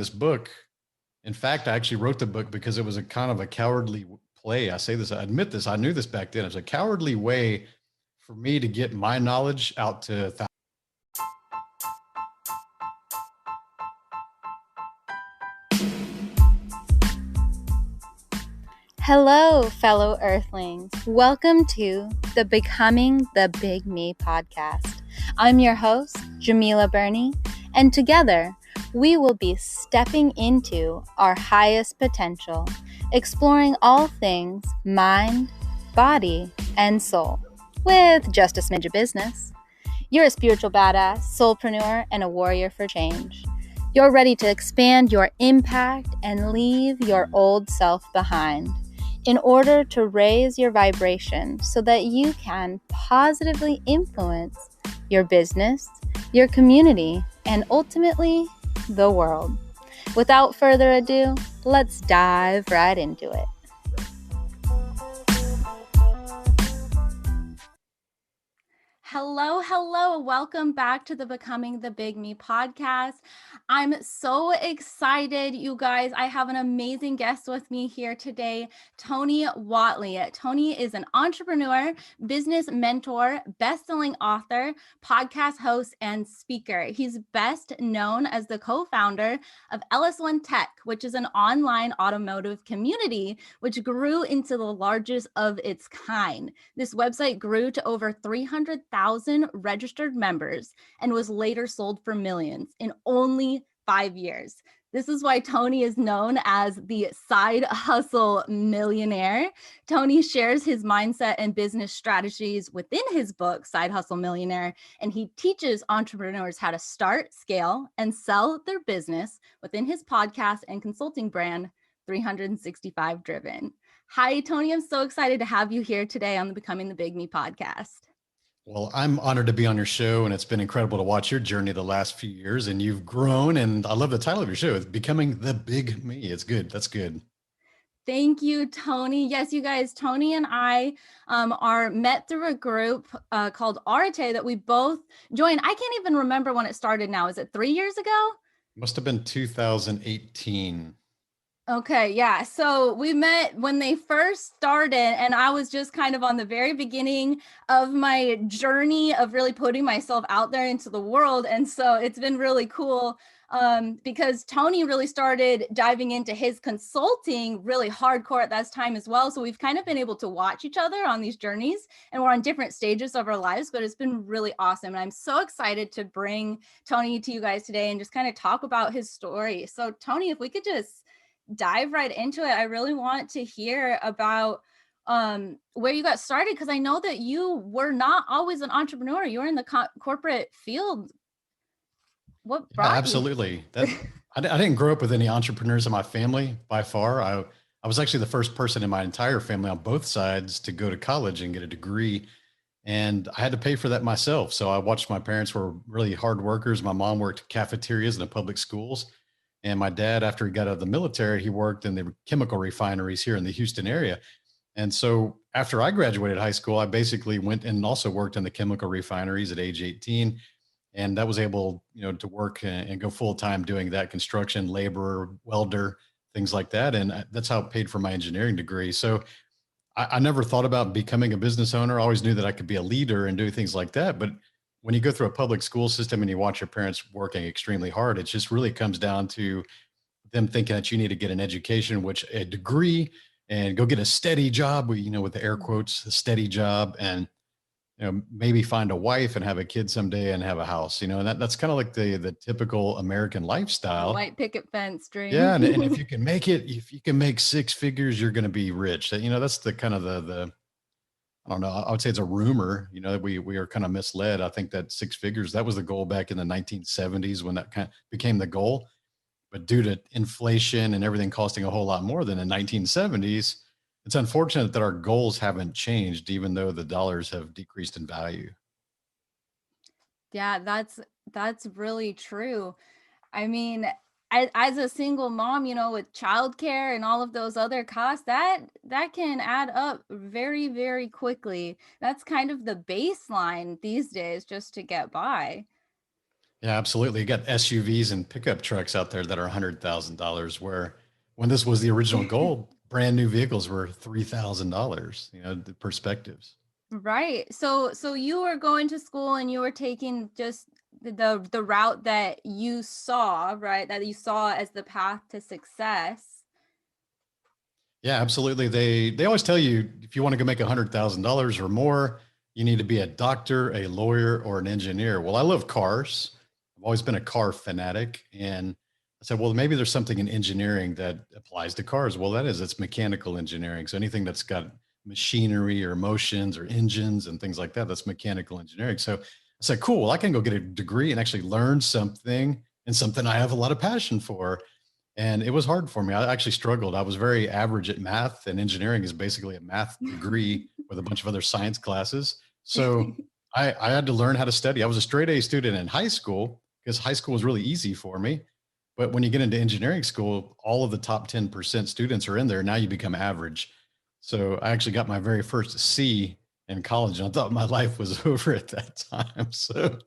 this book. In fact, I actually wrote the book because it was a kind of a cowardly play. I say this, I admit this, I knew this back then. It was a cowardly way for me to get my knowledge out to thousands. Hello, fellow Earthlings. Welcome to the Becoming the Big Me podcast. I'm your host, Djemilah Birnie, and together we will be stepping into our highest potential, exploring all things mind, body, and soul, with just a smidge of business. You're a spiritual badass, soulpreneur, and a warrior for change. You're ready to expand your impact and leave your old self behind in order to raise your vibration so that you can positively influence your business, your community, and ultimately the world. Without further ado, let's dive right into it. Hello. Welcome back to the Becoming the Big Me podcast. I'm so excited, you guys. I have an amazing guest with me here today, Tony Whatley. Tony is an entrepreneur, business mentor, best-selling author, podcast host, and speaker. He's best known as the co-founder of LS1 Tech, which is an online automotive community, which grew into the largest of its kind. This website grew to over 300,000 registered members and was later sold for millions in only 5 years. This is why Tony is known as the side hustle millionaire. Tony shares his mindset and business strategies within his book, Side Hustle Millionaire, and he teaches entrepreneurs how to start, scale, and sell their business within his podcast and consulting brand, 365 Driven. Hi, Tony. I'm so excited to have you here today on the Becoming the Big Me podcast. Well, I'm honored to be on your show, and it's been incredible to watch your journey the last few years. And you've grown, and I love the title of your show. It's Becoming the Big Me. It's good. That's good. Thank you, Tony. Yes, you guys, Tony and I are met through a group called Arte that we both joined. I can't even remember when it started now. Is it 3 years ago? Must have been 2018. Okay, yeah. So we met when they first started, and I was just kind of on the very beginning of my journey of really putting myself out there into the world. And so it's been really cool because Tony really started diving into his consulting really hardcore at that time as well. So we've kind of been able to watch each other on these journeys, and we're on different stages of our lives, but it's been really awesome. And I'm so excited to bring Tony to you guys today and just kind of talk about his story. So Tony, if we could just dive right into it. I really want to hear about where you got started, because I know that you were not always an entrepreneur. You were in the corporate field. What brought absolutely. I didn't grow up with any entrepreneurs in my family by far. I was actually the first person in my entire family on both sides to go to college and get a degree. And I had to pay for that myself. So I watched my parents were really hard workers. My mom worked cafeterias in the public schools. And my dad, after he got out of the military, he worked in the chemical refineries here in the Houston area. And so after I graduated high school, I basically went and also worked in the chemical refineries at age 18. And that was able, to work and go full time doing that, construction, laborer, welder, things like that. And that's how it paid for my engineering degree. So I never thought about becoming a business owner. I always knew that I could be a leader and do things like that. But when you go through a public school system and you watch your parents working extremely hard, it just really comes down to them thinking that you need to get an education, which a degree, and go get a steady job, with the air quotes, a steady job, and maybe find a wife and have a kid someday and have a house. And that's kind of like the typical American lifestyle. White picket fence dream. Yeah, and if you can make it, if you can make six figures, you're going to be rich. That's the kind of the I don't know. I would say it's a rumor, that we are kind of misled. I think that six figures, that was the goal back in the 1970s when that kind of became the goal. But due to inflation and everything costing a whole lot more than in the 1970s, it's unfortunate that our goals haven't changed, even though the dollars have decreased in value. Yeah, that's really true. I mean, as a single mom, with childcare and all of those other costs, that can add up very, very quickly. That's kind of the baseline these days just to get by. Yeah, absolutely. You got SUVs and pickup trucks out there that are $100,000, where when this was the original goal, brand new vehicles were $3,000. The perspectives. Right. So you were going to school and you were taking just the route that you saw, right? That you saw as the path to success. Yeah, absolutely. They always tell you if you want to go make $100,000 or more, you need to be a doctor, a lawyer, or an engineer. Well, I love cars. I've always been a car fanatic, and I said, well, maybe there's something in engineering that applies to cars. Well, it's mechanical engineering. So anything that's got machinery or motions or engines and things like that, that's mechanical engineering. So I said, cool. Well, I can go get a degree and actually learn something and something I have a lot of passion for. And it was hard for me. I actually struggled. I was very average at math, and engineering is basically a math degree with a bunch of other science classes. So I had to learn how to study. I was a straight A student in high school because high school was really easy for me. But when you get into engineering school, all of the top 10% students are in there. Now you become average. So I actually got my very first C in college, and I thought my life was over at that time. So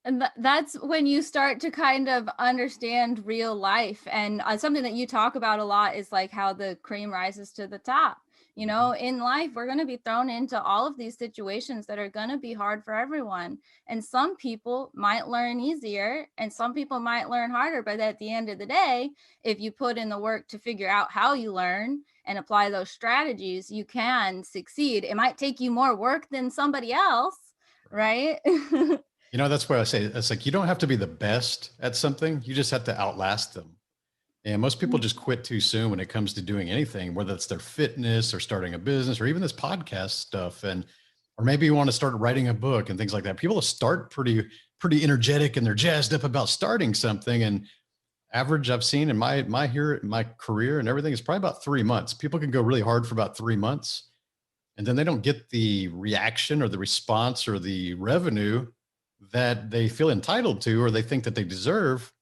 And that's when you start to kind of understand real life. And something that you talk about a lot is like how the cream rises to the top. You know, in life, we're going to be thrown into all of these situations that are going to be hard for everyone. And some people might learn easier and some people might learn harder. But at the end of the day, if you put in the work to figure out how you learn and apply those strategies, you can succeed. It might take you more work than somebody else, right? That's why I say it's like you don't have to be the best at something. You just have to outlast them. And most people just quit too soon when it comes to doing anything, whether it's their fitness or starting a business or even this podcast stuff. Or maybe you want to start writing a book and things like that. People start pretty energetic and they're jazzed up about starting something. And average I've seen in my career and everything is probably about 3 months. People can go really hard for about 3 months, and then they don't get the reaction or the response or the revenue that they feel entitled to or they think that they deserve.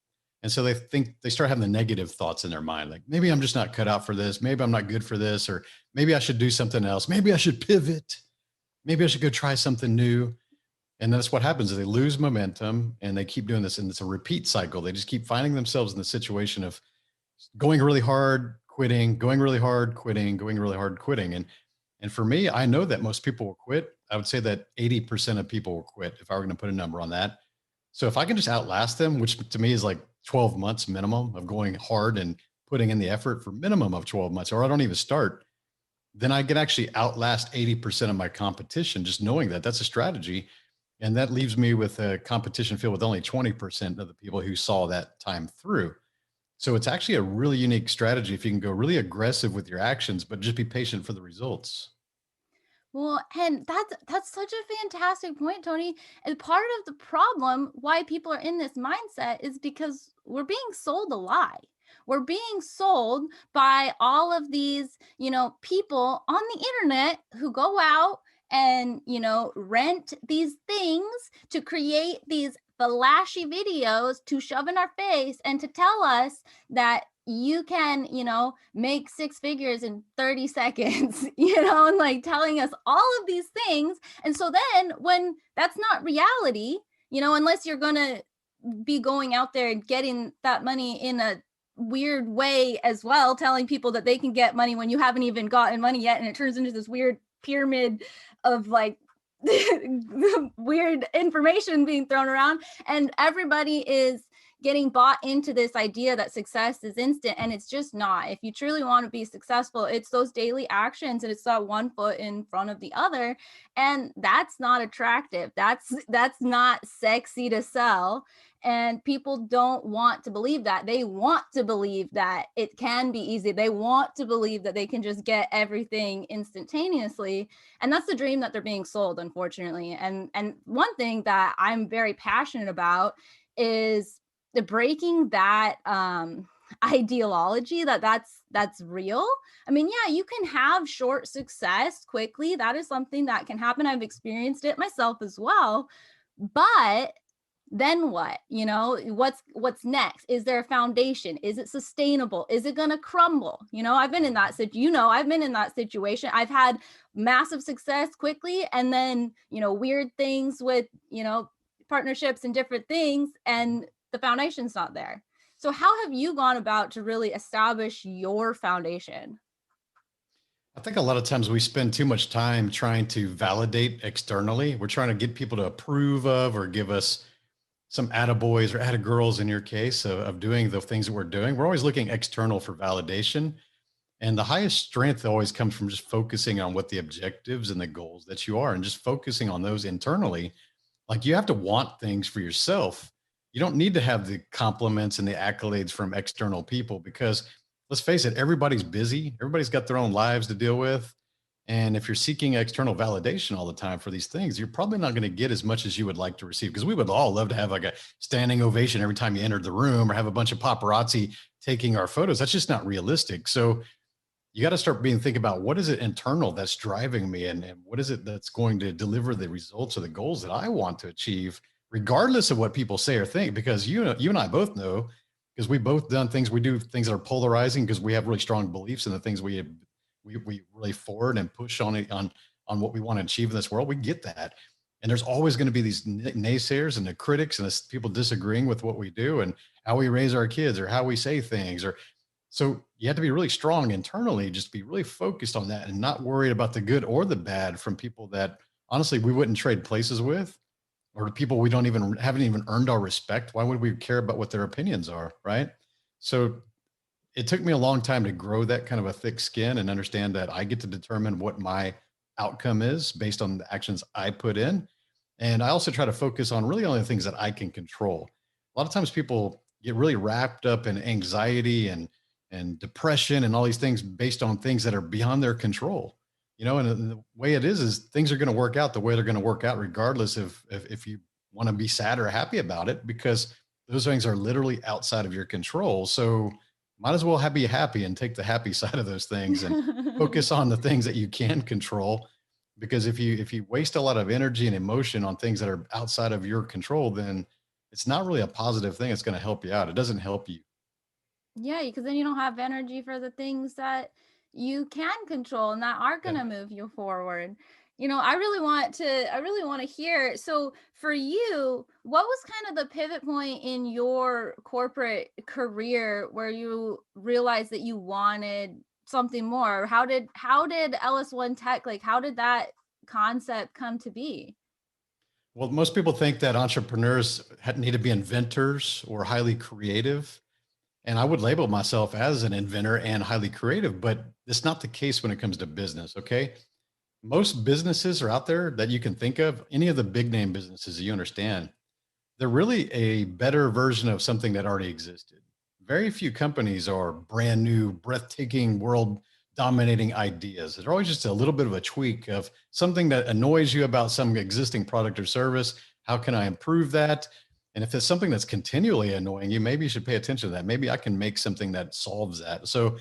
And so they start having the negative thoughts in their mind, like maybe I'm just not cut out for this, maybe I'm not good for this, or maybe I should do something else, maybe I should pivot, maybe I should go try something new. And that's what happens is they lose momentum and they keep doing this, and it's a repeat cycle. They just keep finding themselves in the situation of going really hard, quitting, going really hard, quitting, going really hard, quitting. And for me, I know that most people will quit. I would say that 80% of people will quit if I were going to put a number on that. So if I can just outlast them, which to me is like 12 months minimum of going hard and putting in the effort for minimum of 12 months, or I don't even start, then I can actually outlast 80% of my competition, just knowing that that's a strategy. And that leaves me with a competition field with only 20% of the people who saw that time through. So it's actually a really unique strategy if you can go really aggressive with your actions, but just be patient for the results. Well, and that's such a fantastic point, Tony. And part of the problem why people are in this mindset is because we're being sold a lie. We're being sold by all of these, people on the internet who go out and, rent these things to create these flashy videos to shove in our face and to tell us that you can, make six figures in 30 seconds, and like telling us all of these things. And so then when that's not reality, unless you're going to be going out there and getting that money in a weird way as well, telling people that they can get money when you haven't even gotten money yet. And it turns into this weird pyramid of like weird information being thrown around. And everybody is getting bought into this idea that success is instant, and it's just not. If you truly want to be successful, it's those daily actions, and it's that one foot in front of the other, and that's not attractive. That's not sexy to sell, and people don't want to believe that. They want to believe that it can be easy. They want to believe that they can just get everything instantaneously, and that's the dream that they're being sold, unfortunately. And one thing that I'm very passionate about is the breaking that ideology that's real. I mean, yeah, you can have short success quickly. That is something that can happen. I've experienced it myself as well. But then what? What's next? Is there a foundation? Is it sustainable? Is it going to crumble? I've been in that I've been in that situation. I've had massive success quickly, and then weird things with partnerships and different things, and the foundation's not there. So how have you gone about to really establish your foundation? I think a lot of times we spend too much time trying to validate externally. We're trying to get people to approve of or give us some attaboys or attagirls in your case of doing the things that we're doing. We're always looking external for validation. And the highest strength always comes from just focusing on what the objectives and the goals that you are and just focusing on those internally. Like you have to want things for yourself. You don't need to have the compliments and the accolades from external people because let's face it, everybody's busy. Everybody's got their own lives to deal with. And if you're seeking external validation all the time for these things, you're probably not going to get as much as you would like to receive. Because we would all love to have like a standing ovation every time you entered the room or have a bunch of paparazzi taking our photos. That's just not realistic. So you got to start being think about what is it internal that's driving me and what is it that's going to deliver the results or the goals that I want to achieve, regardless of what people say or think. Because you and I both know, because we both done things, we do things that are polarizing because we have really strong beliefs in the things we really forward and push on it on what we want to achieve in this world. We get that. And there's always going to be these naysayers and the critics and the people disagreeing with what we do and how we raise our kids or how we say things or so you have to be really strong internally, just be really focused on that and not worried about the good or the bad from people that honestly we wouldn't trade places with or people we don't even haven't even earned our respect. Why would we care about what their opinions are? Right. So it took me a long time to grow that kind of a thick skin and understand that I get to determine what my outcome is based on the actions I put in. And I also try to focus on really only the things that I can control. A lot of times people get really wrapped up in anxiety and depression and all these things based on things that are beyond their control. And the way it is things are going to work out the way they're going to work out, regardless if you want to be sad or happy about it, because those things are literally outside of your control. So might as well be happy and take the happy side of those things and focus on the things that you can control. Because if you waste a lot of energy and emotion on things that are outside of your control, then it's not really a positive thing. It's going to help you out. It doesn't help you. Yeah, because then you don't have energy for the things that you can control and that are going Yeah. to move you forward. I really want to hear. So for you, what was kind of the pivot point in your corporate career where you realized that you wanted something more? How did LS1 Tech, like how did that concept come to be? Well, most people think that entrepreneurs need to be inventors or highly creative. And I would label myself as an inventor and highly creative, but it's not the case when it comes to business. Okay. Most businesses are out there that you can think of, any of the big name businesses that you understand, they're really a better version of something that already existed. Very few companies are brand new, breathtaking, world dominating ideas. They're always just a little bit of a tweak of something that annoys you about some existing product or service. How can I improve that? And if it's something that's continually annoying you, maybe you should pay attention to that. Maybe I can make something that solves that. So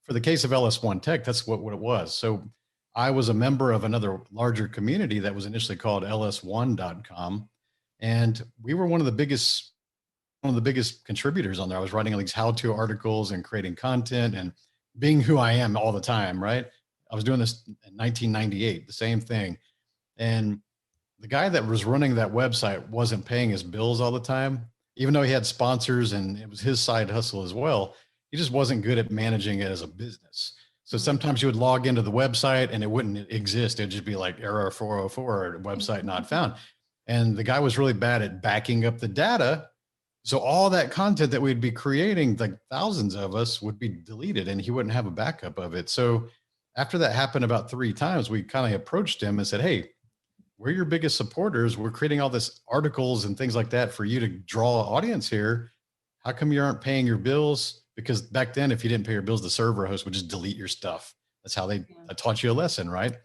for the case of LS1 Tech, that's what it was. So I was a member of another larger community that was initially called ls1.com. And we were one of the biggest contributors on there. I was writing these how-to articles and creating content and being who I am all the time, right? I was doing this in 1998, the same thing. And the guy that was running that website wasn't paying his bills all the time, even though he had sponsors and it was his side hustle as well. He just wasn't good at managing it as a business. So sometimes you would log into the website and it wouldn't exist. It'd just be like error 404 or website not found. And the guy was really bad at backing up the data. So all that content that we'd be creating, like thousands of us, would be deleted and he wouldn't have a backup of it. So after that happened about 3 times, we kind of approached him and said, "Hey, we're your biggest supporters. We're creating all this articles and things like that for you to draw audience here. How come you aren't paying your bills?" Because back then, if you didn't pay your bills, the server host would just delete your stuff. That's how they Yeah. taught you a lesson, right?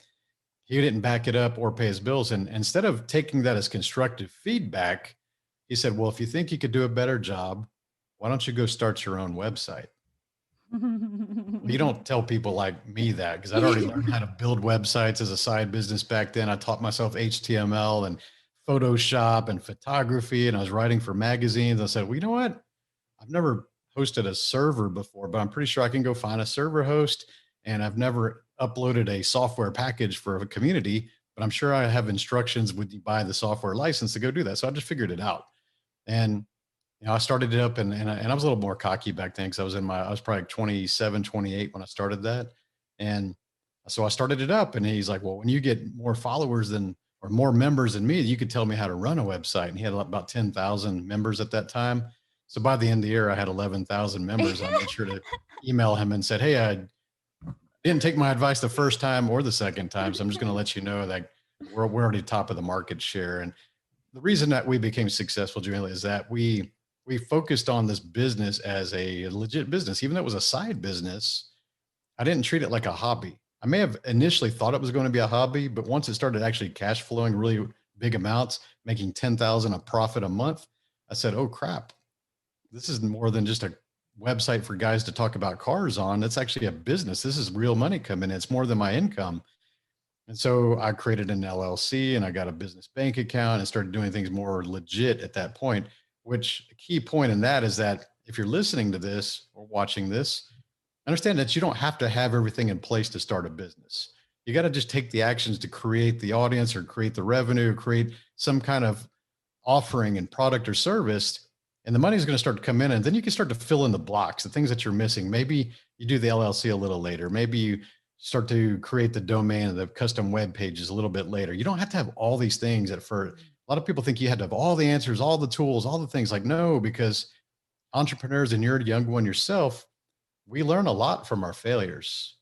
He didn't back it up or pay his bills. And instead of taking that as constructive feedback, he said, "Well, if you think you could do a better job, why don't you go start your own website?" Well, you don't tell people like me that because I'd already learned how to build websites as a side business back then. I taught myself HTML and Photoshop and photography, and I was writing for magazines. I said, "Well, you know what? I've never hosted a server before, but I'm pretty sure I can go find a server host. And I've never uploaded a software package for a community, but I'm sure I have instructions when you buy the software license to go do that. So I just figured it out. And I started it up, and I was a little more cocky back then because I was probably like 27, 28 when I started that. And so I started it up, and he's like, well, when you get more followers or more members than me, you could tell me how to run a website. And he had about 10,000 members at that time. So by the end of the year, I had 11,000 members. I made sure to email him and said, hey, I didn't take my advice the first time or the second time. So I'm just going to let you know that we're already top of the market share. And the reason that we became successful, Djemilah, is that we focused on this business as a legit business. Even though it was a side business, I didn't treat it like a hobby. I may have initially thought it was going to be a hobby, but once it started actually cash flowing really big amounts, making 10,000 a profit a month, I said, oh crap, this is more than just a website for guys to talk about cars on. It's actually a business. This is real money coming in. It's more than my income. And so I created an LLC and I got a business bank account and started doing things more legit at that point, which a key point in that is that if you're listening to this or watching this, understand that you don't have to have everything in place to start a business. You got to just take the actions to create the audience or create the revenue, create some kind of offering and product or service, and the money is going to start to come in, and then you can start to fill in the blocks, the things that you're missing. Maybe you do the LLC a little later. Maybe you start to create the domain and the custom web pages a little bit later. You don't have to have all these things at first. A lot of people think you had to have all the answers, all the tools, all the things. Like, no, because entrepreneurs, and you're a young one yourself, we learn a lot from our failures.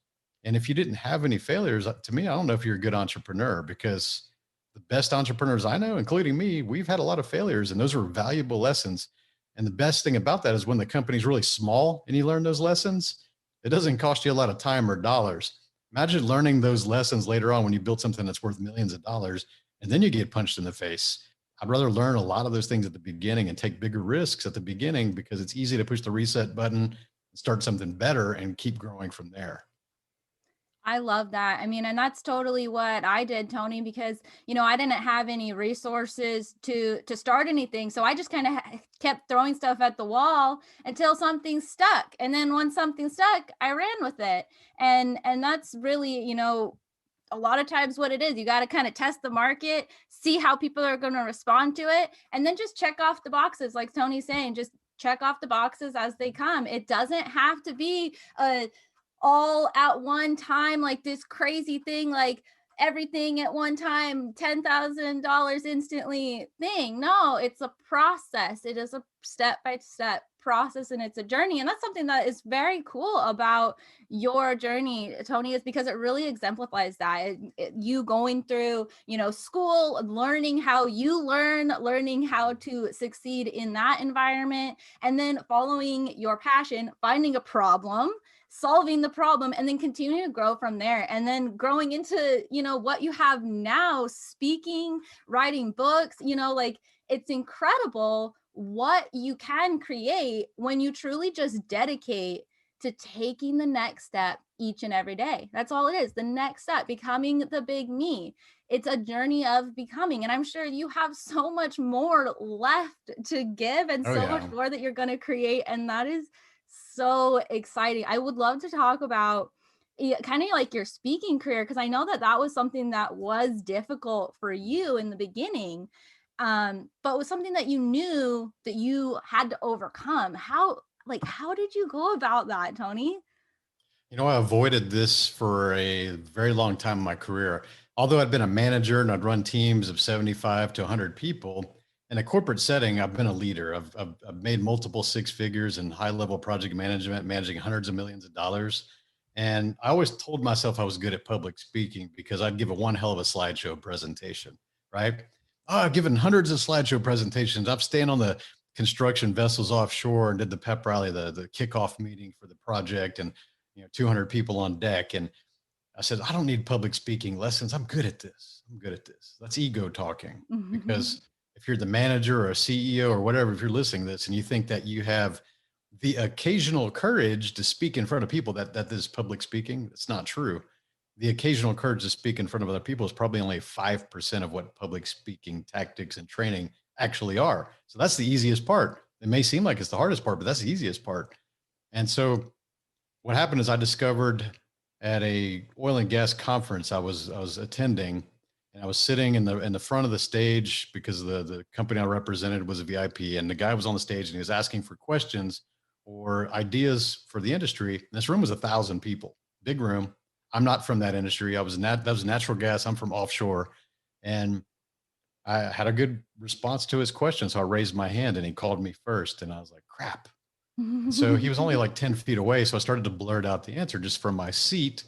And if you didn't have any failures, to me, I don't know if you're a good entrepreneur, because the best entrepreneurs I know, including me, we've had a lot of failures, and those were valuable lessons. And the best thing about that is when the company's really small and you learn those lessons, it doesn't cost you a lot of time or dollars. Imagine learning those lessons later on when you build something that's worth millions of dollars and then you get punched in the face. I'd rather learn a lot of those things at the beginning and take bigger risks at the beginning, because it's easy to push the reset button, start something better, and keep growing from there. I love that. I mean, and that's totally what I did, Tony, because, I didn't have any resources to start anything. So I just kind of kept throwing stuff at the wall until something stuck. And then once something stuck, I ran with it. And that's really, a lot of times what it is. You got to kind of test the market, see how people are going to respond to it, and then just check off the boxes. Like Tony's saying, just check off the boxes as they come. It doesn't have to be a all at one time, like this crazy thing, like everything at one time, $10,000 instantly thing. No, it's a process. It is a step-by-step process, and it's a journey. And that's something that is very cool about your journey, Tony, is because it really exemplifies that. You going through, school, learning how you learning how to succeed in that environment, and then following your passion, finding a problem, solving the problem, and then continuing to grow from there, and then growing into what you have now, speaking, writing books. Like, it's incredible what you can create when you truly just dedicate to taking the next step each and every day. That's all it is, the next step, becoming the big me. It's a journey of becoming, and I'm sure you have so much more left to give, and Oh so much yeah. more that you're going to create, and that is so exciting. I would love to talk about kind of like your speaking career, because I know that that was something that was difficult for you in the beginning, but was something that you knew that you had to overcome. How did you go about that, Tony? I avoided this for a very long time in my career. Although I'd been a manager and I'd run teams of 75 to 100 people in a corporate setting, I've been a leader. I've made multiple six figures in high level project management, managing hundreds of millions of dollars. And I always told myself I was good at public speaking because I'd give a one hell of a slideshow presentation, right? Oh, I've given hundreds of slideshow presentations. I've stayed on the construction vessels offshore and did the pep rally, the kickoff meeting for the project, and 200 people on deck. And I said, I don't need public speaking lessons. I'm good at this. I'm good at this. That's ego talking. Because if you're the manager or a CEO or whatever, if you're listening to this and you think that you have the occasional courage to speak in front of people, that is public speaking, it's not true. The occasional courage to speak in front of other people is probably only 5% of what public speaking tactics and training actually are. So that's the easiest part. It may seem like it's the hardest part, but that's the easiest part. And so what happened is I discovered at a oil and gas conference I was attending, and I was sitting in the front of the stage because the company I represented was a VIP, and the guy was on the stage and he was asking for questions or ideas for the industry. And this room was 1,000 people, big room. I'm not from that industry. That was natural gas. I'm from offshore, and I had a good response to his question, so I raised my hand and he called me first, and I was like, "Crap." And so he was only like 10 feet away, so I started to blurt out the answer just from my seat,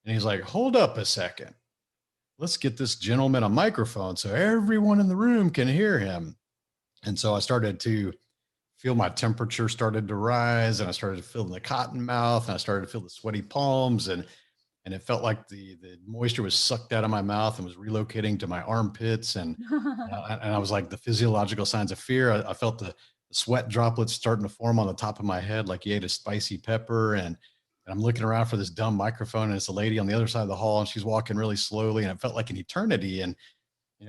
and he's like, "Hold up a second. Let's get this gentleman a microphone so everyone in the room can hear him." And so I started to feel my temperature started to rise, and I started to feel the cotton mouth, and I started to feel the sweaty palms, and it felt like the moisture was sucked out of my mouth and was relocating to my armpits, and I was like the physiological signs of fear. I felt the sweat droplets starting to form on the top of my head, like you ate a spicy pepper, and I'm looking around for this dumb microphone, and it's a lady on the other side of the hall, and she's walking really slowly, and it felt like an eternity. And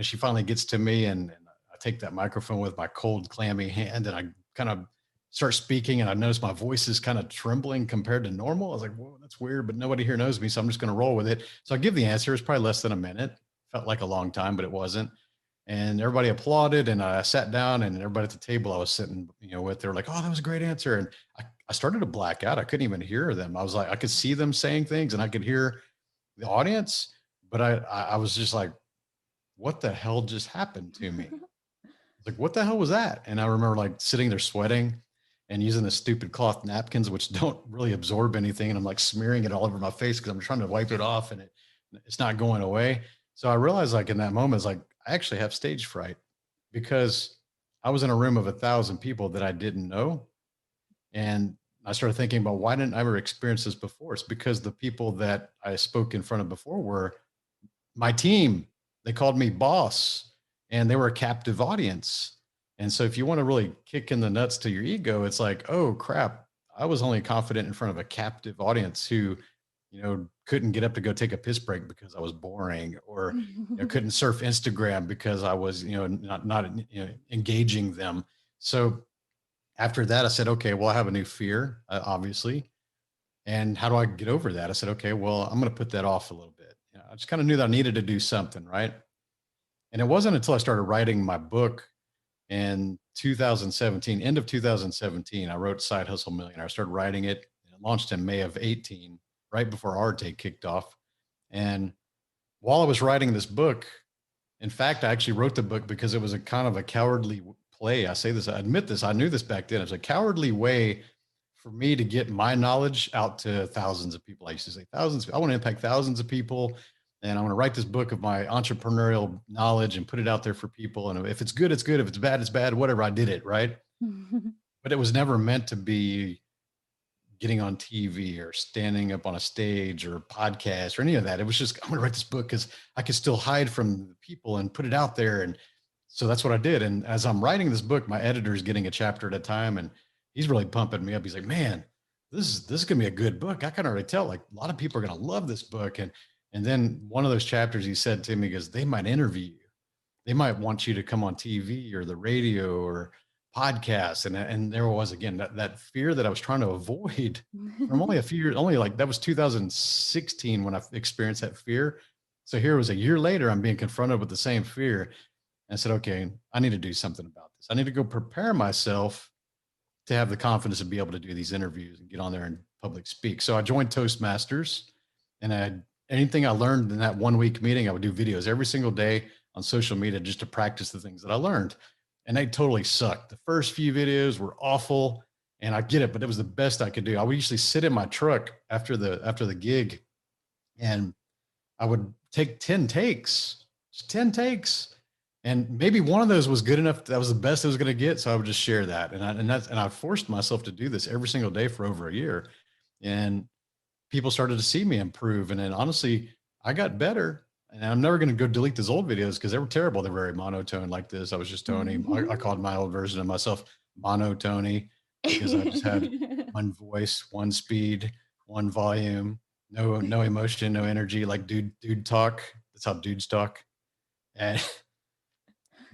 she finally gets to me, and I take that microphone with my cold, clammy hand, and I kind of start speaking, and I notice my voice is kind of trembling compared to normal. I was like, "Whoa, that's weird," but nobody here knows me, so I'm just going to roll with it. So I give the answer. It's probably less than a minute. Felt like a long time, but it wasn't. And everybody applauded, and I sat down, and everybody at the table I was sitting, with, they were like, "Oh, that was a great answer." And I started to black out. I couldn't even hear them. I was like, I could see them saying things, and I could hear the audience, but I was just like, "What the hell just happened to me?" Like, what the hell was that? And I remember like sitting there sweating and using the stupid cloth napkins, which don't really absorb anything. And I'm like smearing it all over my face because I'm trying to wipe it off, and it's not going away. So I realized like in that moment, it's like, I actually have stage fright because I was in a room of 1,000 people that I didn't know. And I started thinking about, why didn't I ever experience this before? It's because the people that I spoke in front of before were my team. They called me boss, and they were a captive audience. And so if you want to really kick in the nuts to your ego, it's like, oh crap, I was only confident in front of a captive audience who, couldn't get up to go take a piss break because I was boring, or couldn't surf Instagram because I was, not engaging them. So after that, I said, okay, well, I have a new fear, obviously. And how do I get over that? I said, okay, well, I'm going to put that off a little bit. I just kind of knew that I needed to do something, right? And it wasn't until I started writing my book in 2017, end of 2017, I wrote Side Hustle Millionaire. I started writing it, and it launched in May of 18, right before our take kicked off. And while I was writing this book, in fact, I actually wrote the book because it was a kind of a cowardly play. I say this, I admit this, I knew this back then. It was a cowardly way for me to get my knowledge out to thousands of people. I used to say thousands. I want to impact thousands of people, and I want to write this book of my entrepreneurial knowledge and put it out there for people. And if it's good, it's good. If it's bad, it's bad. Whatever. I did it, right? But it was never meant to be getting on TV or standing up on a stage or a podcast or any of that. It was just, I'm going to write this book because I could still hide from the people and put it out there. And so that's what I did. And as I'm writing this book, my editor is getting a chapter at a time, and he's really pumping me up. He's like, "Man, this is gonna be a good book. I can already tell. Like, a lot of people are gonna love this book." And then one of those chapters, he said to me, because they might interview you, they might want you to come on TV or the radio or podcasts. And there was again that fear that I was trying to avoid from only a few years. Only like that was 2016 when I experienced that fear. So here was a year later, I'm being confronted with the same fear. I said, okay, I need to do something about this. I need to go prepare myself to have the confidence to be able to do these interviews and get on there and public speak. So I joined Toastmasters, and anything I learned in that 1 week meeting, I would do videos every single day on social media just to practice the things that I learned. And they totally sucked. The first few videos were awful, and I get it, but it was the best I could do. I would usually sit in my truck after the gig, and I would take 10 takes, just 10 takes. And maybe one of those was good enough. That was the best I was going to get. So I would just share that. And I forced myself to do this every single day for over a year. And people started to see me improve. And then honestly, I got better. And I'm never going to go delete those old videos because they were terrible. They're very monotone like this. I was just Tony. I called my old version of myself Mono Tony because I just had one voice, one speed, one volume, no emotion, no energy, like dude talk. That's how dudes talk. And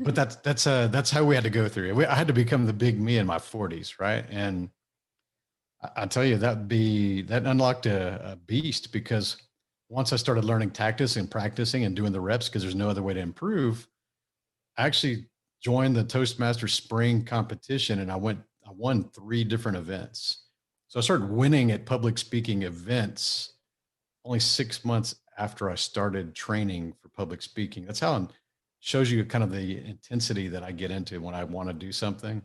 but that's how we had to go through it. I had to become the big me in my 40s, right? And I tell you, that unlocked a beast, because once I started learning tactics and practicing and doing the reps, because there's no other way to improve, I actually joined the Toastmasters spring competition, and I won 3 different events. So I started winning at public speaking events only 6 months after I started training for public speaking. That's how it shows you kind of the intensity that I get into when I want to do something.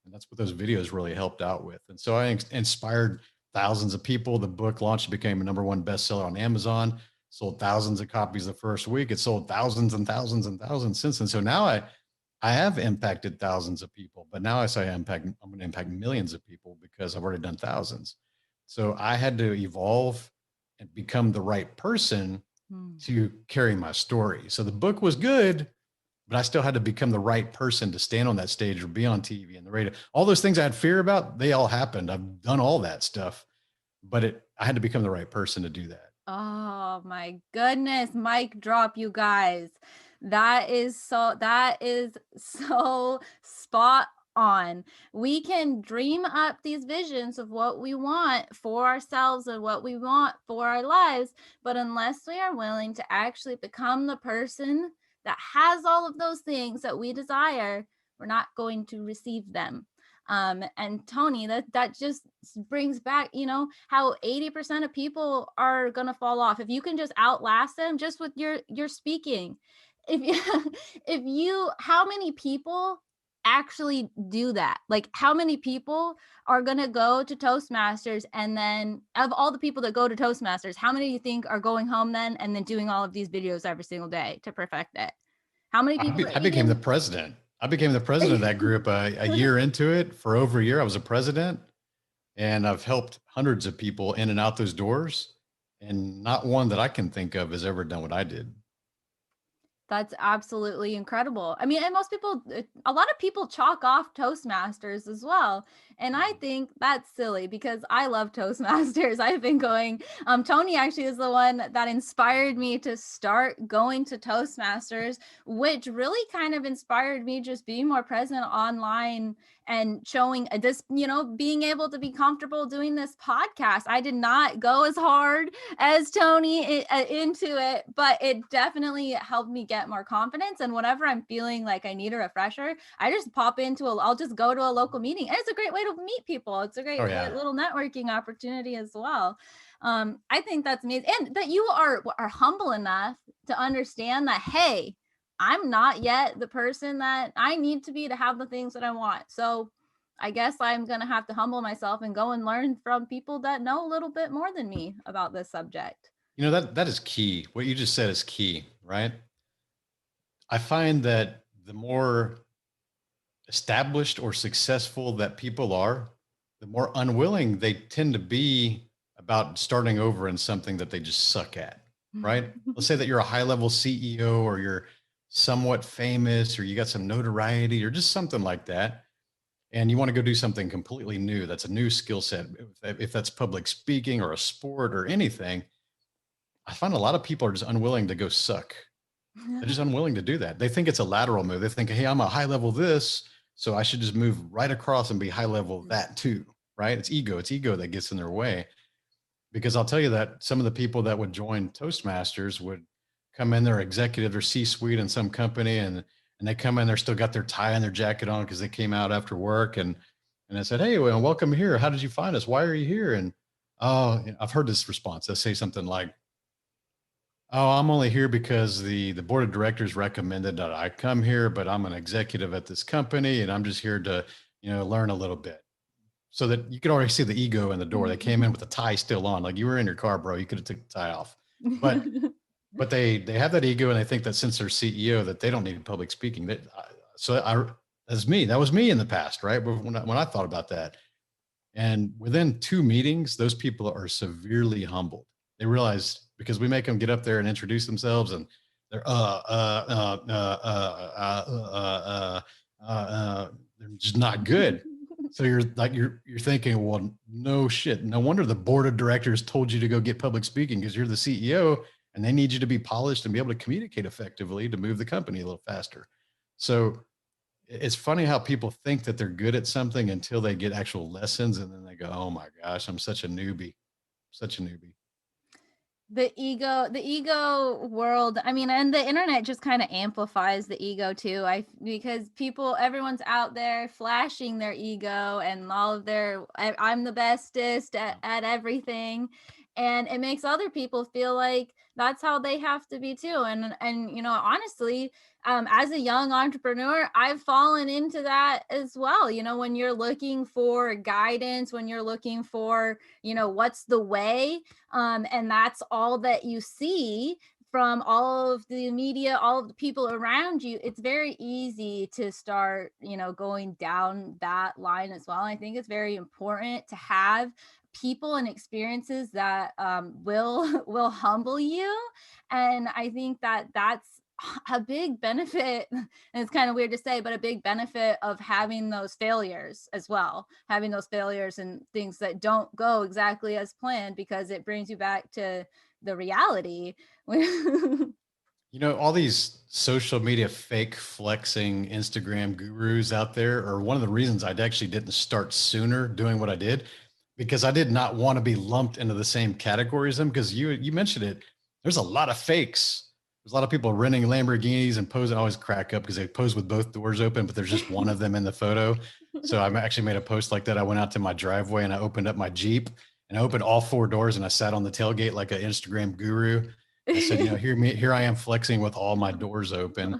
And that's what those videos really helped out with. And so I inspired thousands of people. The book launched, became a #1 bestseller on Amazon, sold thousands of copies the first week. It sold thousands and thousands and thousands since. And so now I have impacted thousands of people, but now I say I'm going to impact millions of people because I've already done thousands. So I had to evolve and become the right person Hmm. to carry my story. So the book was good, but I still had to become the right person to stand on that stage or be on TV and the radio. All those things I had fear about, they all happened. I've done all that stuff, but I had to become the right person to do that. Oh my goodness, mic drop, you guys. That is so spot on. We can dream up these visions of what we want for ourselves and what we want for our lives, but unless we are willing to actually become the person that has all of those things that we desire, we're not going to receive them. And Tony, that just brings back, how 80% of people are gonna fall off if you can just outlast them just with your speaking. If you if you how many people actually do that? Like, how many people are gonna go to Toastmasters, and then of all the people that go to Toastmasters, how many do you think are going home then and then doing all of these videos every single day to perfect it? How many people are I became the even president. I became the president of that group a year into it. For over a year, I was a president, and I've helped hundreds of people in and out those doors. And not one that I can think of has ever done what I did. That's absolutely incredible. I mean, and most people, a lot of people chalk off Toastmasters as well. And I think that's silly because I love Toastmasters. I've been going, Tony actually is the one that inspired me to start going to Toastmasters, which really kind of inspired me just being more present online and showing this, being able to be comfortable doing this podcast. I did not go as hard as Tony into it, but it definitely helped me get more confidence. And whenever I'm feeling like I need a refresher, I just I'll just go to a local meeting. And it's a great way to meet people. It's a great Oh yeah. little networking opportunity as well. I think that's amazing. And that you are humble enough to understand that, hey, I'm not yet the person that I need to be to have the things that I want. So I guess I'm going to have to humble myself and go and learn from people that know a little bit more than me about this subject. That is key. What you just said is key, right? I find that the more established or successful that people are, the more unwilling they tend to be about starting over in something that they just suck at, right? Let's say that you're a high level CEO, or you're somewhat famous, or you got some notoriety or just something like that. And you want to go do something completely new. That's a new skill set. If that's public speaking or a sport or anything, I find a lot of people are just unwilling to go suck. They're just unwilling to do that. They think it's a lateral move. They think, hey, I'm a high level this, so I should just move right across and be high level that too, right? It's ego. It's ego that gets in their way. Because I'll tell you that some of the people that would join Toastmasters would come in, their executive or C-suite in some company, and they come in, they're still got their tie and their jacket on because they came out after work, and I said, hey, well, welcome here. How did you find us? Why are you here? And oh, I've heard this response. They'll say something like, oh, I'm only here because the board of directors recommended that I come here, but I'm an executive at this company and I'm just here to, learn a little bit. So that you could already see the ego in the door. They came in with the tie still on, like you were in your car, bro. You could have took the tie off. But they have that ego, and they think that since they're CEO that they don't need public speaking. That's me. That was me in the past, right? But when I thought about that, and within 2 meetings, those people are severely humbled. They realize, because we make them get up there and introduce themselves, and they're they're just not good. So you're thinking, well, no shit. No wonder the board of directors told you to go get public speaking, because you're the CEO and they need you to be polished and be able to communicate effectively to move the company a little faster. So it's funny how people think that they're good at something until they get actual lessons, and then they go, oh my gosh, I'm such a newbie, such a newbie. The ego world, I mean, and the internet just kind of amplifies the ego too. Because everyone's out there flashing their ego and all of their I'm the bestest at everything, and it makes other people feel like that's how they have to be too. And honestly, as a young entrepreneur, I've fallen into that as well. When you're looking for guidance, when you're looking for, what's the way, and that's all that you see from all of the media, all of the people around you, it's very easy to start, going down that line as well. I think it's very important to have people and experiences that will will humble you, and I think that that's a big benefit, and it's kind of weird to say, but a big benefit of having those failures as well, having those failures and things that don't go exactly as planned, because it brings you back to the reality. All these social media fake flexing Instagram gurus out there are one of the reasons I actually didn't start sooner doing what I did, because I did not want to be lumped into the same category as them. Because you mentioned it, there's a lot of fakes. There's a lot of people renting Lamborghinis and posing. I always crack up because they pose with both doors open, but there's just one of them in the photo. So I actually made a post like that. I went out to my driveway and I opened up my Jeep and I opened all four doors and I sat on the tailgate like an Instagram guru. I said, here I am flexing with all my doors open.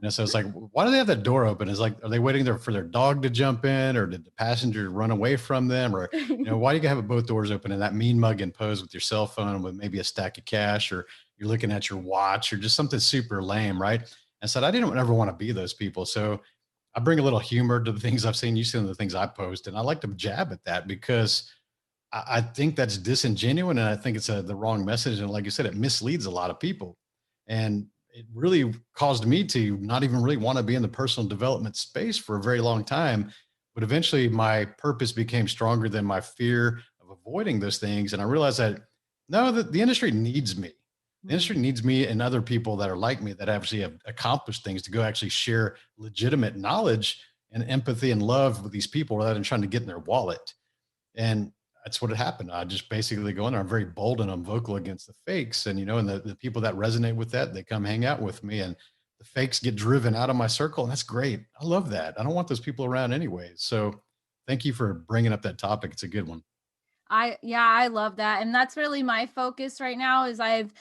So it's like, why do they have that door open? It's like, are they waiting there for their dog to jump in, or did the passenger run away from them? Or, why do you have both doors open and that mean mug and pose with your cell phone with maybe a stack of cash, or you're looking at your watch or just something super lame, right? And said, I didn't ever want to be those people. So I bring a little humor to the things I've seen. You've seen the things I post, and I like to jab at that because I think that's disingenuous, and I think it's the wrong message. And like you said, it misleads a lot of people. And it really caused me to not even really want to be in the personal development space for a very long time. But eventually, my purpose became stronger than my fear of avoiding those things. And I realized that no, the industry needs me. The industry needs me and other people that are like me that actually have accomplished things to go actually share legitimate knowledge and empathy and love with these people rather than trying to get in their wallet. And that's what had happened. I just basically go in there. I'm very bold and I'm vocal against the fakes. And, and the people that resonate with that, they come hang out with me, and the fakes get driven out of my circle. And that's great. I love that. I don't want those people around anyways. So thank you for bringing up that topic. It's a good one. I love that. And that's really my focus right now, is I've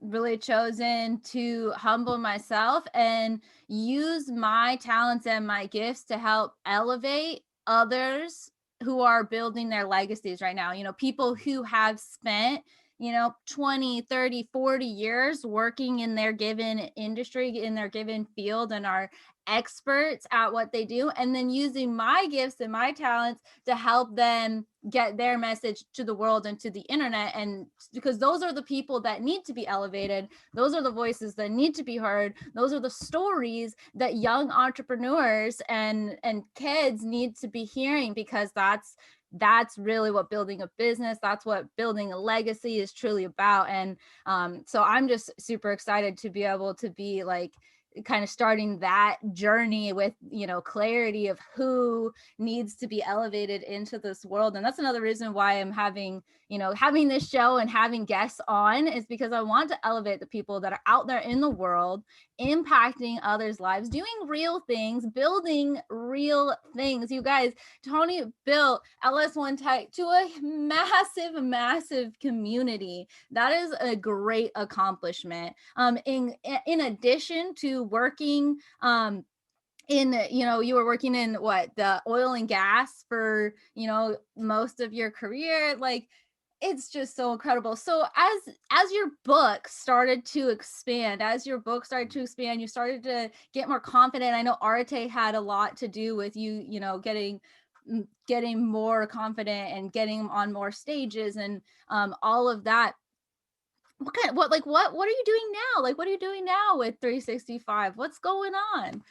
really chosen to humble myself and use my talents and my gifts to help elevate others who are building their legacies right now. People who have spent 20, 30, 40 years working in their given industry, in their given field, and are experts at what they do, and then using my gifts and my talents to help them get their message to the world and to the internet. And because those are the people that need to be elevated, those are the voices that need to be heard, those are the stories that young entrepreneurs and kids need to be hearing, because that's really what building a business, that's what building a legacy is truly about. And so I'm just super excited to be able to be like kind of starting that journey with clarity of who needs to be elevated into this world. And that's another reason why I'm having this show and having guests on, is because I want to elevate the people that are out there in the world, impacting others' lives, doing real things, building real things. You guys, Tony built LS1 Tech to a massive community. That is a great accomplishment. In addition to working you were working in the oil and gas for most of your career, like it's just so incredible. So as your book started to expand, you started to get more confident. I know Arte had a lot to do with you, getting more confident and getting on more stages and all of that. What are you doing now? Like, what are you doing now with 365? What's going on?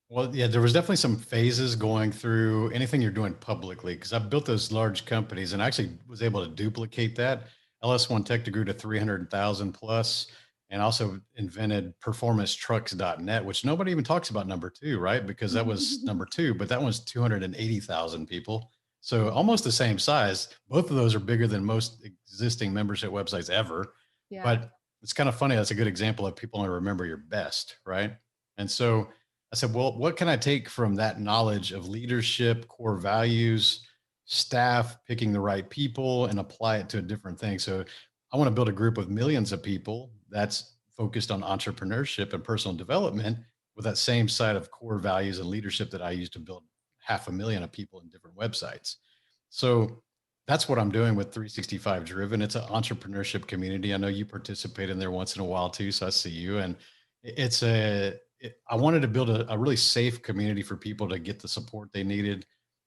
Well, yeah, there was definitely some phases going through anything you're doing publicly, because I built those large companies and I actually was able to duplicate that. LS1 Tech grew to 300,000 plus, and also invented performancetrucks.net, which nobody even talks about number two, right? Because that was number two, but that was 280,000 people. So almost the same size. Both of those are bigger than most existing membership websites ever. Yeah. But it's kind of funny. That's a good example of people only remember your best, right? And so I said, well, what can I take from that knowledge of leadership, core values, staff, picking the right people, and apply it to a different thing? So I want to build a group of millions of people that's focused on entrepreneurship and personal development with that same side of core values and leadership that I use to build 500,000 of people in different websites. So that's what I'm doing with 365 Driven. It's an entrepreneurship community. I know you participate in there once in a while too, so I see you. And I wanted to build a really safe community for people to get the support they needed,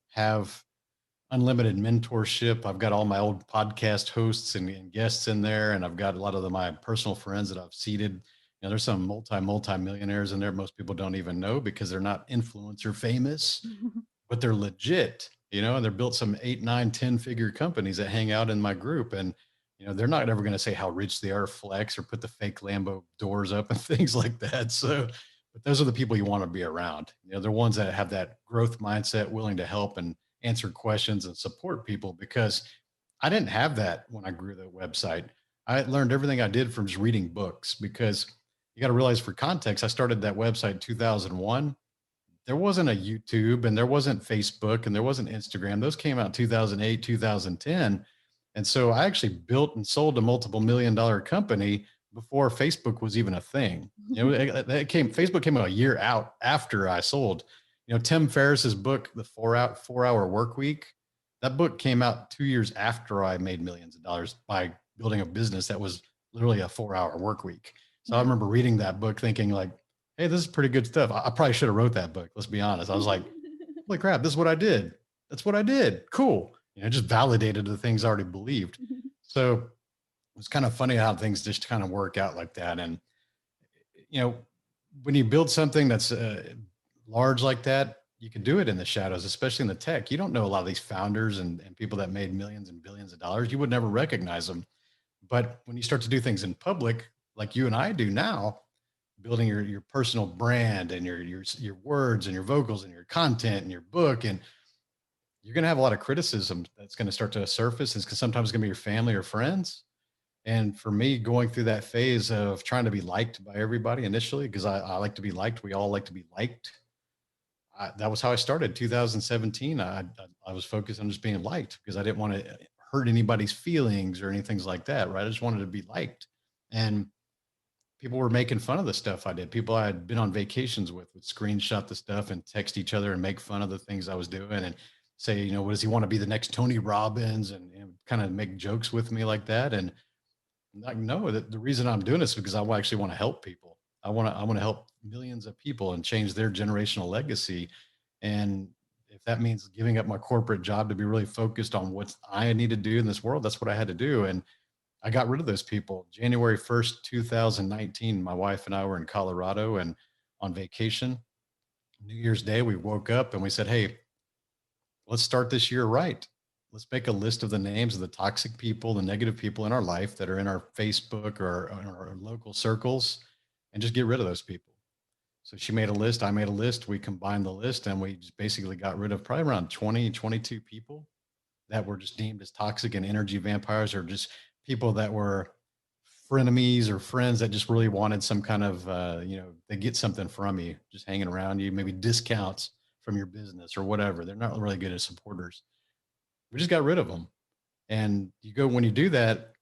have unlimited mentorship. I've got all my old podcast hosts and guests in there, and I've got a lot of my personal friends that I've seeded. There's some multi millionaires in there. Most people don't even know because they're not influencer famous, but they're legit, and they're built some 8, 9, 10 figure companies that hang out in my group. And, they're not ever going to say how rich they are, flex, or put the fake Lambo doors up and things like that. So, but those are the people you want to be around. They're ones that have that growth mindset, willing to help and answer questions and support people, because I didn't have that when I grew the website. I learned everything I did from just reading books, because you got to realize, for context, I started that website in 2001. There wasn't a YouTube, and there wasn't Facebook, and there wasn't Instagram. Those came out 2008, 2010. And so I actually built and sold a multiple $1 million company before Facebook was even a thing. Facebook came out a year out after I sold. Tim Ferriss's book, The 4 Hour Work Week, that book came out 2 years after I made millions of dollars by building a business that was literally a 4 hour work week. So I remember reading that book thinking like, hey, this is pretty good stuff. I probably should have wrote that book. Let's be honest. I was like, holy crap, this is what I did. That's what I did. Cool. Just validated the things I already believed. So it's kind of funny how things just kind of work out like that. And, when you build something that's large like that, you can do it in the shadows, especially in the tech. You don't know a lot of these founders and people that made millions and billions of dollars. You would never recognize them. But when you start to do things in public, like you and I do now, building your personal brand and your words and your vocals and your content and your book, and you're going to have a lot of criticism that's going to start to surface. It's sometimes going to be your family or friends. And for me, going through that phase of trying to be liked by everybody initially, because I like to be liked, we all like to be liked. That was how I started 2017. I was focused on just being liked, because I didn't want to hurt anybody's feelings or anything like that, right? I just wanted to be liked. And people were making fun of the stuff I did. People I had been on vacations with would screenshot the stuff and text each other and make fun of the things I was doing, and say, what does he want to be, the next Tony Robbins, and kind of make jokes with me like that. And like, no, the reason I'm doing this is because I actually want to help people. I want to help millions of people and change their generational legacy. And if that means giving up my corporate job to be really focused on what I need to do in this world, that's what I had to do. And I got rid of those people. January 1st, 2019, my wife and I were in Colorado and on vacation. New Year's Day, we woke up and we said, hey, let's start this year right. Let's make a list of the names of the toxic people, the negative people in our life that are in our Facebook or our local circles, and just get rid of those people. So she made a list, I made a list, we combined the list, and we just basically got rid of probably around 20, 22 people that were just deemed as toxic and energy vampires, or just people that were frenemies or friends that just really wanted some kind of, they get something from you, just hanging around you, maybe discounts from your business or whatever. They're not really good as supporters. We just got rid of them. And when you do that,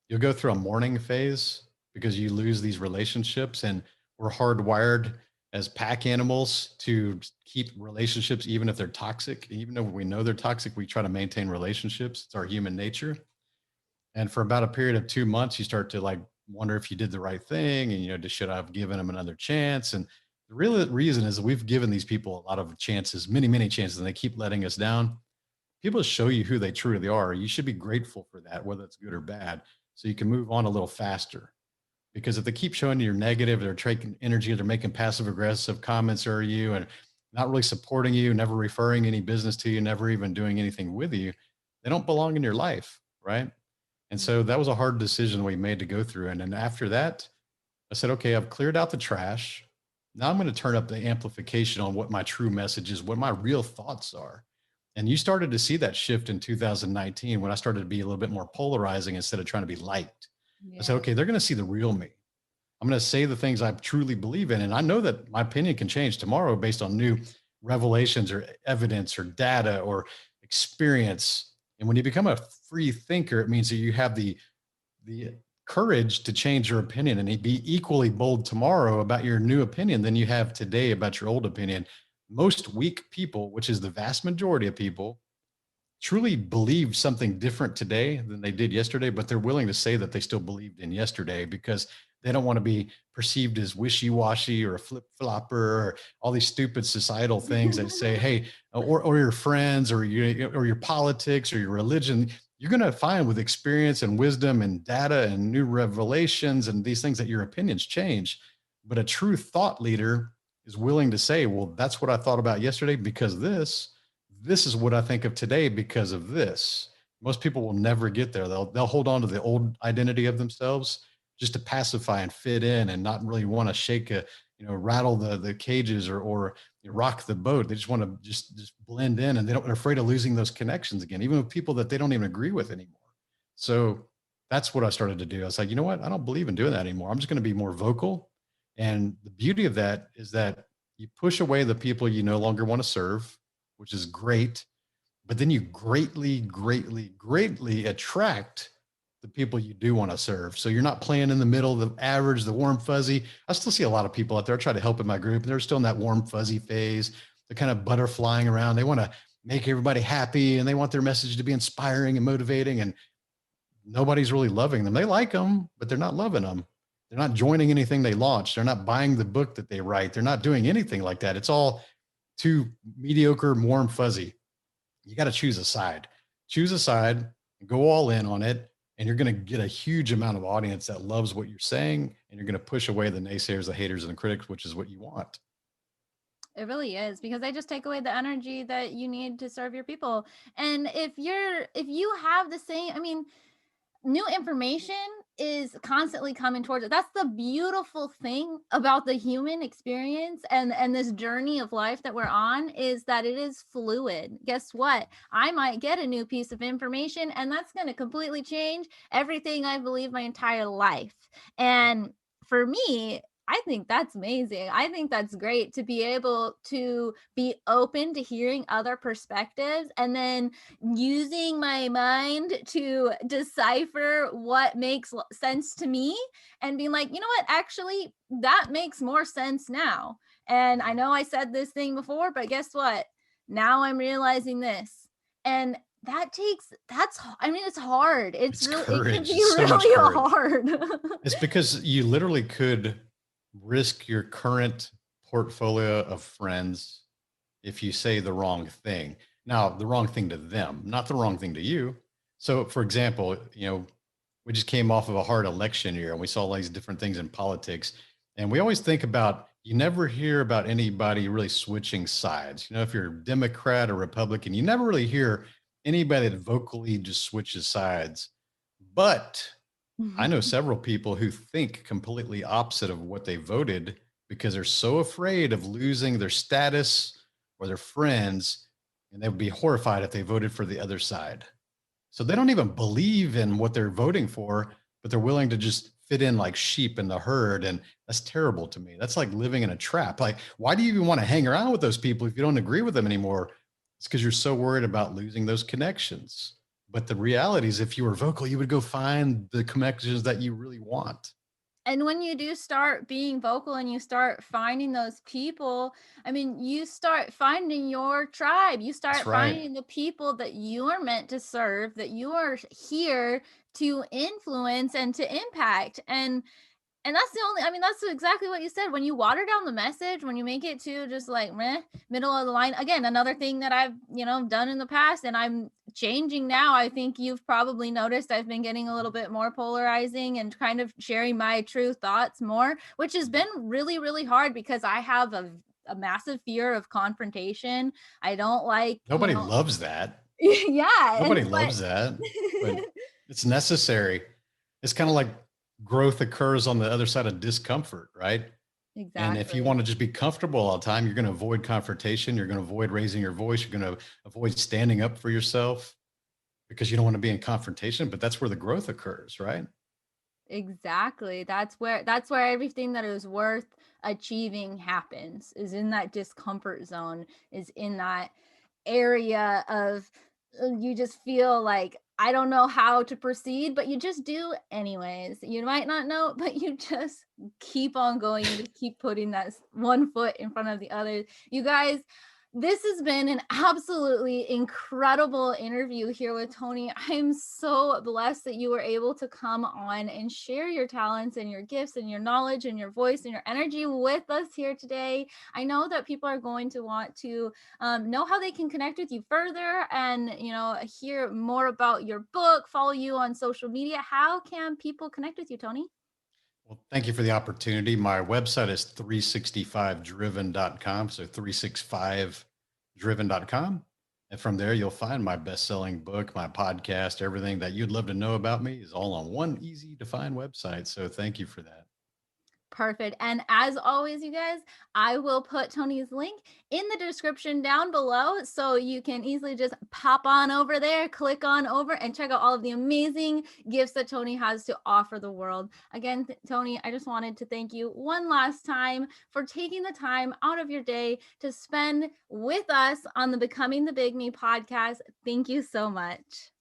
you'll go through a mourning phase, because you lose these relationships, and we're hardwired as pack animals to keep relationships, even if they're toxic. Even though we know they're toxic, we try to maintain relationships. It's our human nature. And for about a period of 2 months, you start to like wonder if you did the right thing, and should I have given them another chance? And the real reason is that we've given these people a lot of chances, many, many chances, and they keep letting us down. People show you who they truly are. You should be grateful for that, whether it's good or bad, so you can move on a little faster. Because if they keep showing you you're negative, they're taking energy, they're making passive aggressive comments or you, and not really supporting you, never referring any business to you, never even doing anything with you, they don't belong in your life, right? And so that was a hard decision we made to go through. And then after that, I said, okay, I've cleared out the trash. Now I'm going to turn up the amplification on what my true message is, what my real thoughts are. And you started to see that shift in 2019 when I started to be a little bit more polarizing instead of trying to be liked. I said, Yeah. okay, they're going to see the real me. I'm going to say the things I truly believe in. And I know that my opinion can change tomorrow based on new revelations or evidence or data or experience. And when you become a free thinker, it means that you have the courage to change your opinion and be equally bold tomorrow about your new opinion than you have today about your old opinion. Most weak people, which is the vast majority of people, truly believe something different today than they did yesterday, but they're willing to say that they still believed in yesterday because they don't want to be perceived as wishy-washy or a flip-flopper or all these stupid societal things that say, hey, or your friends or your politics or your religion. You're going to find with experience and wisdom and data and new revelations and these things that your opinions change. But a true thought leader is willing to say, well, that's what I thought about yesterday because this is what I think of today because of this. Most people will never get there. They'll hold on to the old identity of themselves just to pacify and fit in and not really want to shake rattle the cages or rock the boat. They just want to just blend in, and they're afraid of losing those connections again, even with people that they don't even agree with anymore. So that's what I started to do. I was like, you know what? I don't believe in doing that anymore. I'm just going to be more vocal. And the beauty of that is that you push away the people you no longer want to serve, which is great. But then you greatly, greatly, greatly attract the people you do want to serve. So you're not playing in the middle, the average, the warm fuzzy. I still see a lot of people out there. I try to help in my group, and they're still in that warm fuzzy phase. They're kind of butterflying around. They want to make everybody happy, and they want their message to be inspiring and motivating. And nobody's really loving them. They like them, but they're not loving them. They're not joining anything they launch. They're not buying the book that they write. They're not doing anything like that. It's all too mediocre, warm, fuzzy. You got to choose a side. Choose a side and go all in on it. And you're going to get a huge amount of audience that loves what you're saying. And you're going to push away the naysayers, the haters, and the critics, which is what you want. It really is, because they just take away the energy that you need to serve your people. And if you have the same, I mean, new information is constantly coming towards it. That's the beautiful thing about the human experience and this journey of life that we're on, is that it is fluid. Guess what? I might get a new piece of information, and that's going to completely change everything I believe my entire life. And for me, I think that's amazing. I think that's great to be able to be open to hearing other perspectives, and then using my mind to decipher what makes sense to me, and being like, you know what, actually, that makes more sense now. And I know I said this thing before, but guess what? Now I'm realizing this. And I mean, it's hard. It's It can courage. be It's so much really courage. hard. It's because you literally could risk your current portfolio of friends if you say the wrong thing. Now, the wrong thing to them, not the wrong thing to you. So, for example, we just came off of a hard election year and we saw all these different things in politics. And we always think about, you never hear about anybody really switching sides. If you're a Democrat or Republican, you never really hear anybody that vocally just switches sides. But I know several people who think completely opposite of what they voted because they're so afraid of losing their status or their friends, and they would be horrified if they voted for the other side. So they don't even believe in what they're voting for, but they're willing to just fit in like sheep in the herd. And that's terrible to me. That's like living in a trap. Like, why do you even want to hang around with those people if you don't agree with them anymore? It's because you're so worried about losing those connections. But the reality is, if you were vocal, you would go find the connections that you really want. And when you do start being vocal and you start finding those people, I mean, you start finding your tribe. You That's start right. finding the people that you are meant to serve, that you are here to influence and to impact. And that's the only, I mean, that's exactly what you said. When you water down the message, when you make it to just like meh, middle of the line, again, another thing that I've, done in the past and I'm changing now. I think you've probably noticed I've been getting a little bit more polarizing and kind of sharing my true thoughts more, which has been really, really hard because I have a massive fear of confrontation. I don't like, Nobody loves that. yeah. Nobody loves that, but it's necessary. It's kind of like growth occurs on the other side of discomfort, right? And if you want Exactly. to just be comfortable all the time, you're going to avoid confrontation. You're going to avoid raising your voice. You're going to avoid standing up for yourself because you don't want to be in confrontation. But that's where the growth occurs, right? Exactly. That's where everything that is worth achieving happens, is in that discomfort zone, is in that area of you just feel like I don't know how to proceed, but you just do anyways. You might not know, but you just keep on going. You just keep putting that one foot in front of the other. You guys, this has been an absolutely incredible interview here with Tony. I'm so blessed that you were able to come on and share your talents and your gifts and your knowledge and your voice and your energy with us here today. I know that people are going to want to know how they can connect with you further and, hear more about your book, follow you on social media. How can people connect with you, Tony? Well, thank you for the opportunity. My website is 365driven.com. So 365driven.com. And from there, you'll find my best-selling book, my podcast, everything that you'd love to know about me is all on one easy to find website. So thank you for that. Perfect. And as always, you guys, I will put Tony's link in the description down below so you can easily just pop on over there, click on over, and check out all of the amazing gifts that Tony has to offer the world. Again, Tony, I just wanted to thank you one last time for taking the time out of your day to spend with us on the Becoming the Big Me podcast. Thank you so much.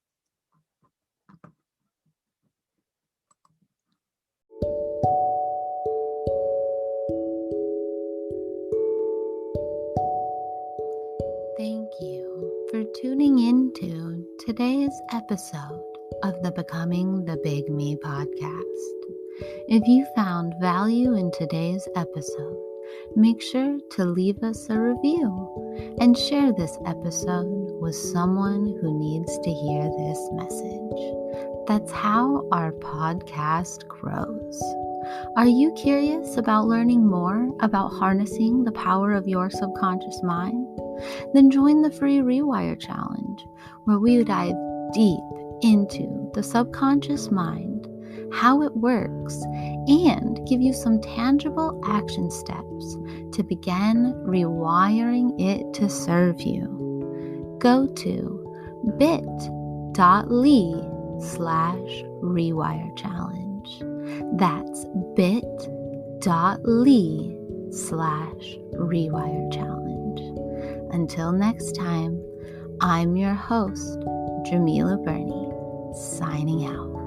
Thank you for tuning into today's episode of the Becoming the Big Me podcast. If you found value in today's episode, make sure to leave us a review and share this episode with someone who needs to hear this message. That's how our podcast grows. Are you curious about learning more about harnessing the power of your subconscious mind? Then join the free Rewire Challenge, where we dive deep into the subconscious mind, how it works, and give you some tangible action steps to begin rewiring it to serve you. Go to bit.ly/Rewire Challenge. That's bit.ly/Rewire Challenge. Until next time, I'm your host, Djemilah Birnie, signing out.